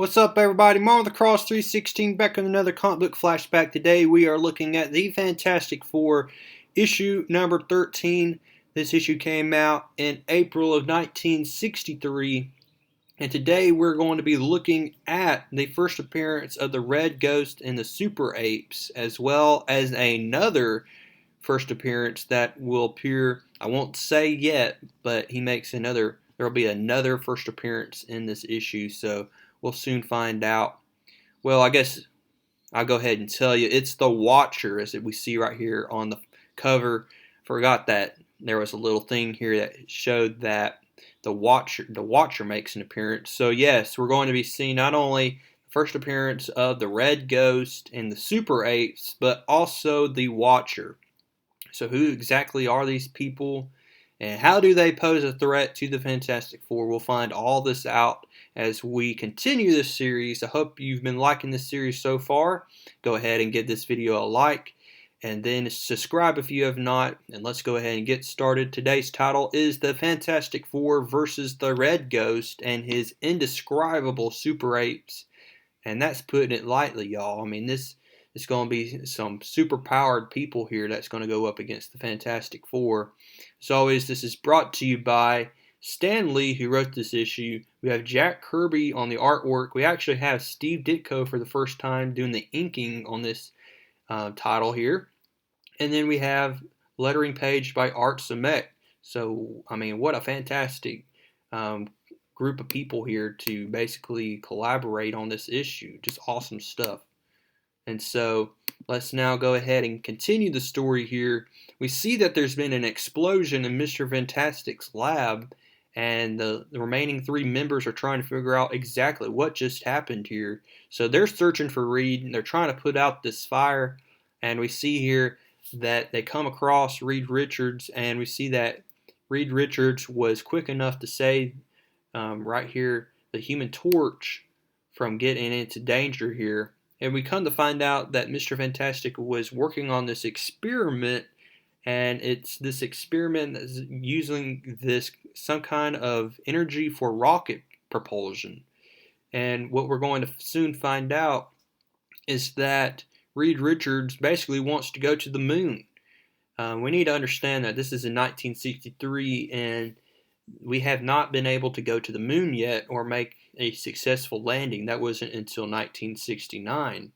What's up, everybody? Mom with the Cross 316 back on another comic book flashback. Today we are looking at the Fantastic Four issue number 13. This issue came out in April of 1963, and today we're going to be looking at the first appearance of the Red Ghost and the Super Apes, as well as another first appearance that will appear. I won't say yet, but he makes another. There will be another first appearance in this issue, so we'll soon find out. Well, I guess I'll go ahead and tell you. It's the Watcher, as we see right here on the cover. Forgot that there was a little thing here that showed that the Watcher makes an appearance. So yes, we're going to be seeing not only the first appearance of the Red Ghost and the Super Apes, but also the Watcher. So who exactly are these people, and how do they pose a threat to the Fantastic Four? We'll find all this out as we continue this series. I hope you've been liking this series so far. Go ahead and give this video a like, and then subscribe if you have not, and let's go ahead and get started. Today's title is The Fantastic Four versus the Red Ghost and his indescribable Super Apes, and that's putting it lightly, y'all. I mean, this is going to be some super powered people here that's going to go up against the Fantastic Four. As always, this is brought to you by Stan Lee, who wrote this issue. We have Jack Kirby on the artwork. We actually have Steve Ditko for the first time doing the inking on this title here. And then we have lettering page by Art Simek. So, I mean, what a fantastic group of people here to basically collaborate on this issue. Just awesome stuff. And so let's now go ahead and continue the story here. We see that there's been an explosion in Mr. Fantastic's lab, and the remaining three members are trying to figure out exactly what just happened here. So they're searching for Reed, and they're trying to put out this fire. And we see here that they come across Reed Richards, and we see that Reed Richards was quick enough to save right here the Human Torch from getting into danger here. And we come to find out that Mr. Fantastic was working on this experiment, and it's this experiment that's using some kind of energy for rocket propulsion. And what we're going to soon find out is that Reed Richards basically wants to go to the moon. We need to understand that this is in 1963, and we have not been able to go to the moon yet or make a successful landing. That wasn't until 1969.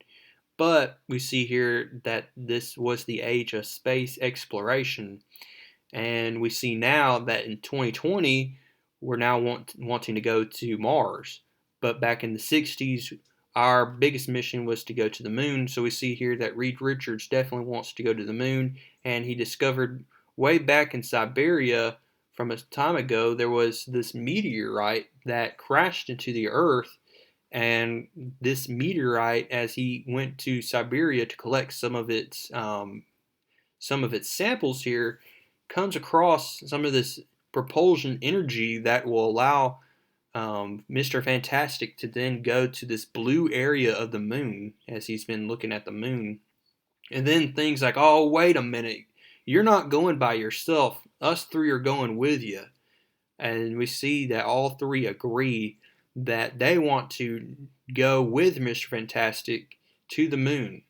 But we see here that this was the age of space exploration. And we see now that in 2020, we're now wanting to go to Mars. But back in the 60s, our biggest mission was to go to the moon. So we see here that Reed Richards definitely wants to go to the moon. And he discovered way back in Siberia from a time ago, there was this meteorite that crashed into the Earth, and this meteorite, as he went to Siberia to collect some of its samples here, comes across some of this propulsion energy that will allow Mr. Fantastic to then go to this blue area of the moon, as he's been looking at the moon. And then things like, oh, wait a minute, you're not going by yourself. Us three are going with you. And we see that all three agree that they want to go with Mr. Fantastic to the moon.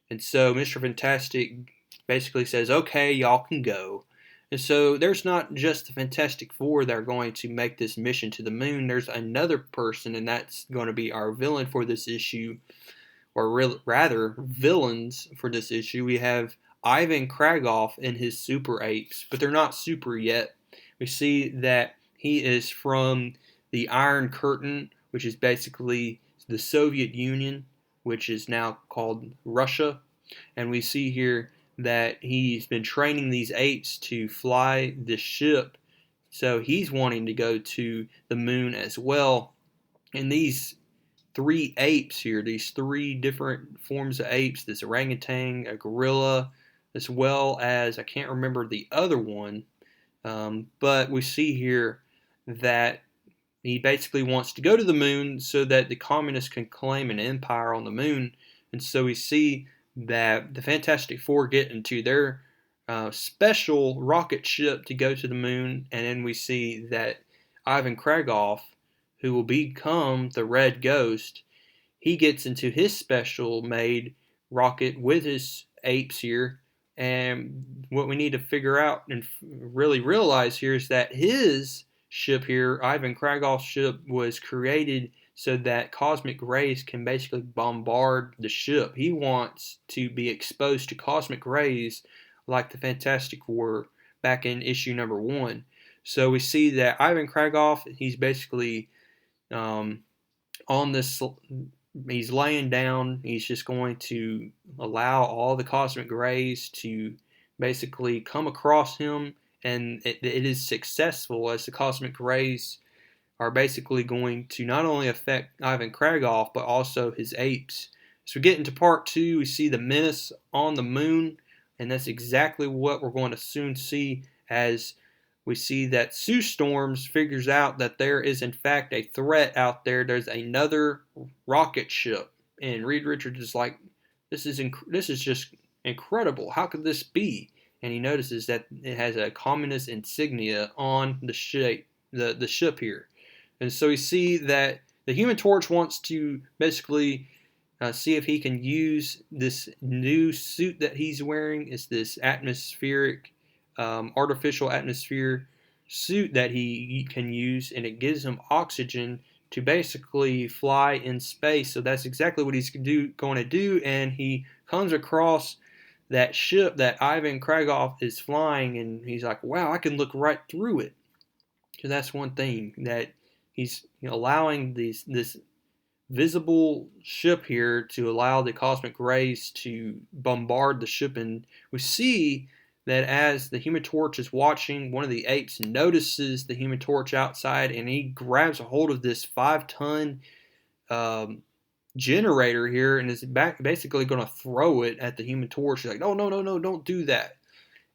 And so Mr. Fantastic basically says, okay, y'all can go. And so there's not just the Fantastic Four that are going to make this mission to the moon. There's another person, and that's going to be our villain for this issue, or rather, villains for this issue. We have Ivan Kragoff and his Super Apes, but they're not super yet. We see that he is from the Iron Curtain, which is basically the Soviet Union, which is now called Russia. And we see here that he's been training these apes to fly this ship. So he's wanting to go to the moon as well. And these three apes here, these three different forms of apes, this orangutan, a gorilla, as well as, I can't remember the other one, but we see here that he basically wants to go to the moon so that the communists can claim an empire on the moon. And so we see that the Fantastic Four get into their special rocket ship to go to the moon. And then we see that Ivan Kragoff, who will become the Red Ghost, he gets into his special made rocket with his apes here. And what we need to figure out and really realize here is that his ship here, Ivan Kragoff's ship, was created so that cosmic rays can basically bombard the ship. He wants to be exposed to cosmic rays like the Fantastic Four back in issue number 1. So we see that Ivan Kragoff, he's basically on this, he's laying down. He's just going to allow all the cosmic rays to basically come across him, and it is successful, as the cosmic rays are basically going to not only affect Ivan Kragoff but also his apes. So we get into part 2. We see the menace on the moon, and that's exactly what we're going to soon see, as we see that Sue Storms figures out that there is in fact a threat out there. There's another rocket ship, and Reed Richards is like, this is just incredible. How could this be? And he notices that it has a communist insignia on the ship here. And so we see that the Human Torch wants to basically see if he can use this new suit that he's wearing. It's this atmospheric, artificial atmosphere suit that he can use, and it gives him oxygen to basically fly in space. So that's exactly what he's going to do. And he comes across that ship that Ivan Kragoff is flying, and he's like, wow, I can look right through it. So that's one thing, that he's allowing this visible ship here to allow the cosmic rays to bombard the ship. And we see that as the Human Torch is watching, one of the apes notices the Human Torch outside, and he grabs a hold of this 5-ton generator here and is basically going to throw it at the Human Torch. He's like, no, no, no, no, don't do that.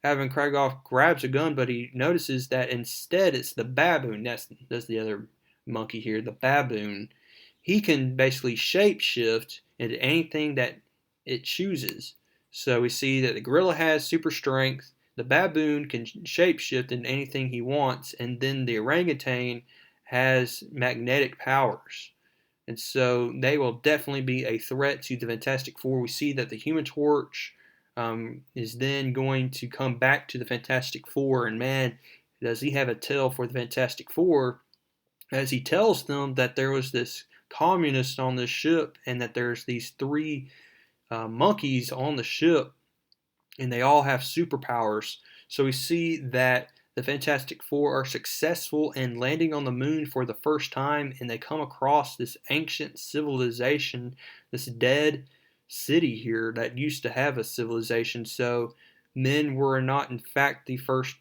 Ivan Kragoff grabs a gun, but he notices that instead it's the baboon. That's the other monkey here, the baboon. He can basically shapeshift into anything that it chooses. So we see that the gorilla has super strength, the baboon can shapeshift into anything he wants, and then the orangutan has magnetic powers. And so they will definitely be a threat to the Fantastic Four. We see that the Human Torch is then going to come back to the Fantastic Four, and man, does he have a tale for the Fantastic Four, as he tells them that there was this communist on this ship, and that there's these 3 monkeys on the ship, and they all have superpowers. So we see that the Fantastic Four are successful in landing on the moon for the first time, and they come across this ancient civilization, this dead city here that used to have a civilization. So men were not in fact the first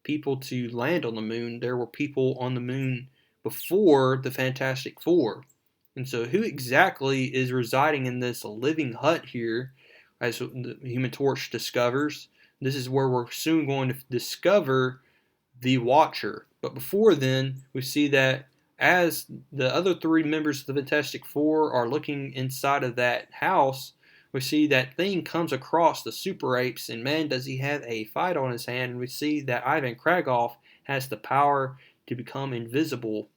people to land on the moon. There were people on the moon before the Fantastic Four. And so who exactly is residing in this living hut here, as the Human Torch discovers? This is where we're soon going to discover the Watcher. But before then, we see that as the other 3 members of the Fantastic Four are looking inside of that house, we see that Thing comes across the Super Apes, and man, does he have a fight on his hand. And we see that Ivan Kragoff has the power to become invisible,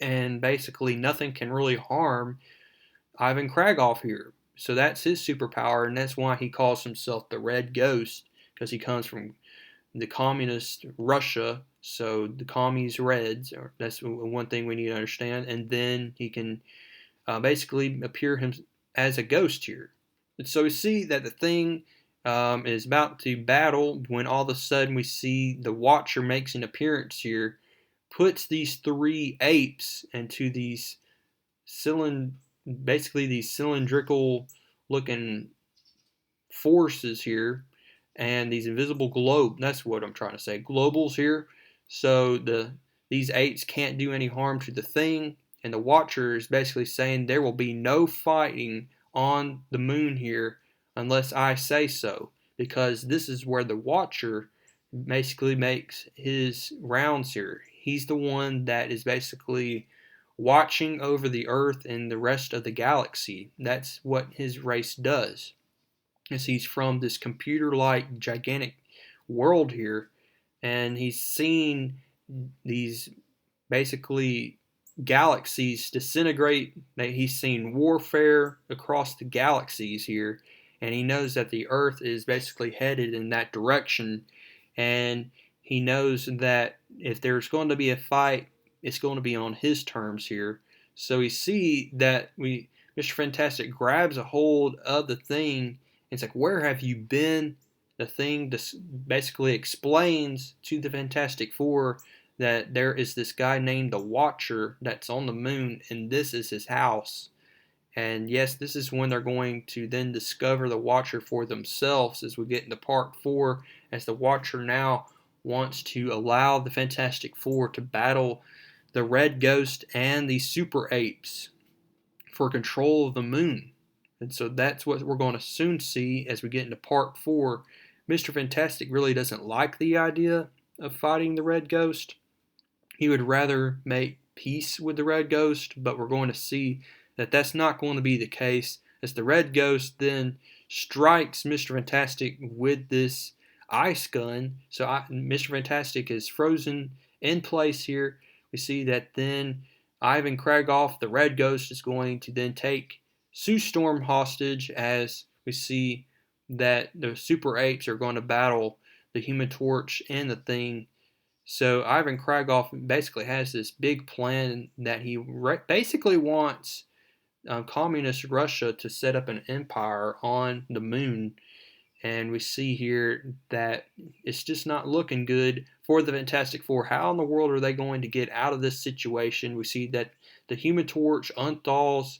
and basically nothing can really harm Ivan Kragoff here. So that's his superpower, and that's why he calls himself the Red Ghost, because he comes from the communist Russia. So the commies Reds, that's one thing we need to understand. And then he can basically appear as a ghost here. And so we see that the Thing is about to battle, when all of a sudden we see the Watcher makes an appearance here, puts these 3 apes into these basically these cylindrical looking forces here, and these invisible that's what I'm trying to say, globals here. So these apes can't do any harm to the Thing, and the Watcher is basically saying there will be no fighting on the moon here unless I say so, because this is where the Watcher basically makes his rounds here. He's the one that is basically watching over the Earth and the rest of the galaxy. That's what his race does, as he's from this computer-like gigantic world here, and he's seen these basically galaxies disintegrate, that he's seen warfare across the galaxies here, and he knows that the Earth is basically headed in that direction, and he knows that if there's going to be a fight, it's going to be on his terms here. So we see that Mr. Fantastic grabs a hold of the thing. It's like, where have you been? The thing basically explains to the Fantastic Four that there is this guy named the Watcher that's on the moon, and this is his house. And yes, this is when they're going to then discover the Watcher for themselves as we get into part 4, as the Watcher now wants to allow the Fantastic Four to battle the Red Ghost and the Super Apes for control of the moon. And so that's what we're going to soon see as we get into part 4. Mr. Fantastic really doesn't like the idea of fighting the Red Ghost. He would rather make peace with the Red Ghost, but we're going to see that that's not going to be the case, as the Red Ghost then strikes Mr. Fantastic with this ice gun. So Mr. Fantastic is frozen in place here. We see that then Ivan Kragoff, the Red Ghost, is going to then take Sue Storm hostage, as we see that the Super Apes are going to battle the Human Torch and the Thing. So Ivan Kragoff basically has this big plan that he basically wants communist Russia to set up an empire on the moon. And we see here that it's just not looking good for the Fantastic Four. How in the world are they going to get out of this situation? We see that the Human Torch unthaws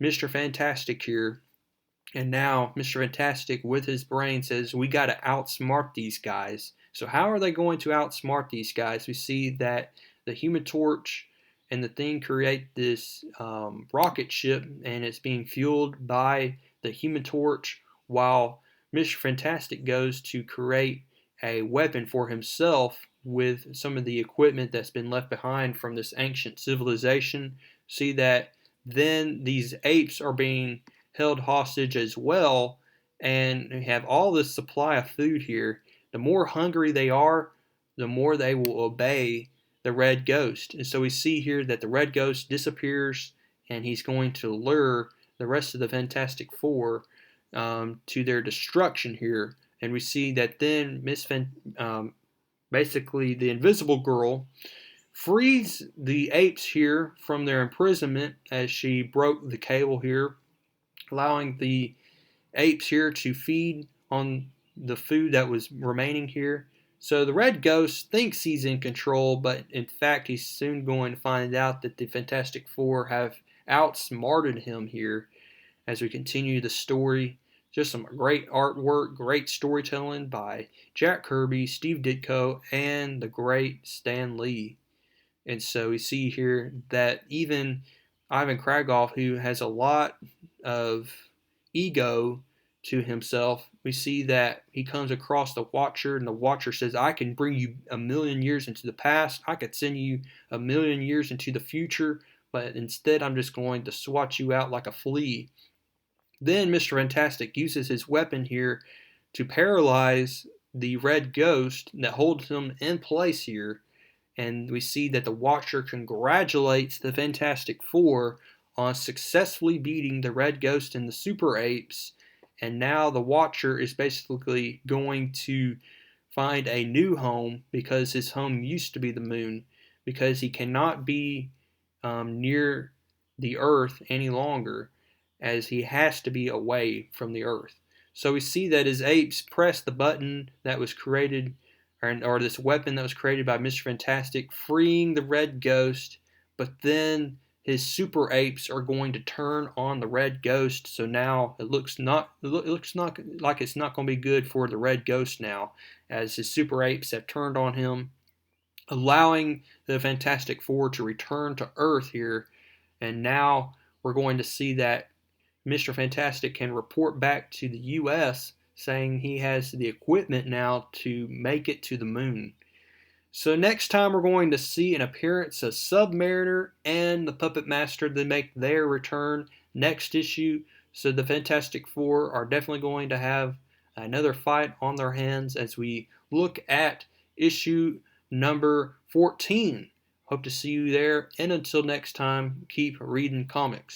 Mr. Fantastic here. And now Mr. Fantastic, with his brain, says, we got to outsmart these guys. So how are they going to outsmart these guys? We see that the Human Torch and the Thing create this rocket ship, and it's being fueled by the Human Torch, while Mr. Fantastic goes to create a weapon for himself with some of the equipment that's been left behind from this ancient civilization. See that then these apes are being held hostage as well, and we have all this supply of food here. The more hungry they are, the more they will obey the Red Ghost. And so we see here that the Red Ghost disappears, and he's going to lure the rest of the Fantastic Four to their destruction here. And we see that then basically the Invisible Girl frees the apes here from their imprisonment as she broke the cable here, allowing the apes here to feed on the food that was remaining here. So the Red Ghost thinks he's in control, but in fact he's soon going to find out that the Fantastic Four have outsmarted him here as we continue the story. Just some great artwork, great storytelling by Jack Kirby, Steve Ditko, and the great Stan Lee. And so we see here that even Ivan Kragoff, who has a lot of ego to himself, we see that he comes across the Watcher, and the Watcher says, I can bring you 1,000,000 years into the past. I could send you 1,000,000 years into the future, but instead I'm just going to swat you out like a flea. Then Mr. Fantastic uses his weapon here to paralyze the Red Ghost that holds him in place here. And we see that the Watcher congratulates the Fantastic Four on successfully beating the Red Ghost and the Super Apes. And now the Watcher is basically going to find a new home, because his home used to be the moon, because he cannot be near the Earth any longer, as he has to be away from the Earth. So we see that his apes press the button that was created, or this weapon that was created by Mr. Fantastic, freeing the Red Ghost, but then his Super Apes are going to turn on the Red Ghost. So now it looks not like it's not going to be good for the Red Ghost now, as his Super Apes have turned on him, allowing the Fantastic Four to return to Earth here. And now we're going to see that Mr. Fantastic can report back to the U.S. saying he has the equipment now to make it to the moon. So next time we're going to see an appearance of Submariner and the Puppet Master. They make their return next issue. So the Fantastic Four are definitely going to have another fight on their hands as we look at issue number 14 Hope to see you there, and until next time, keep reading comics.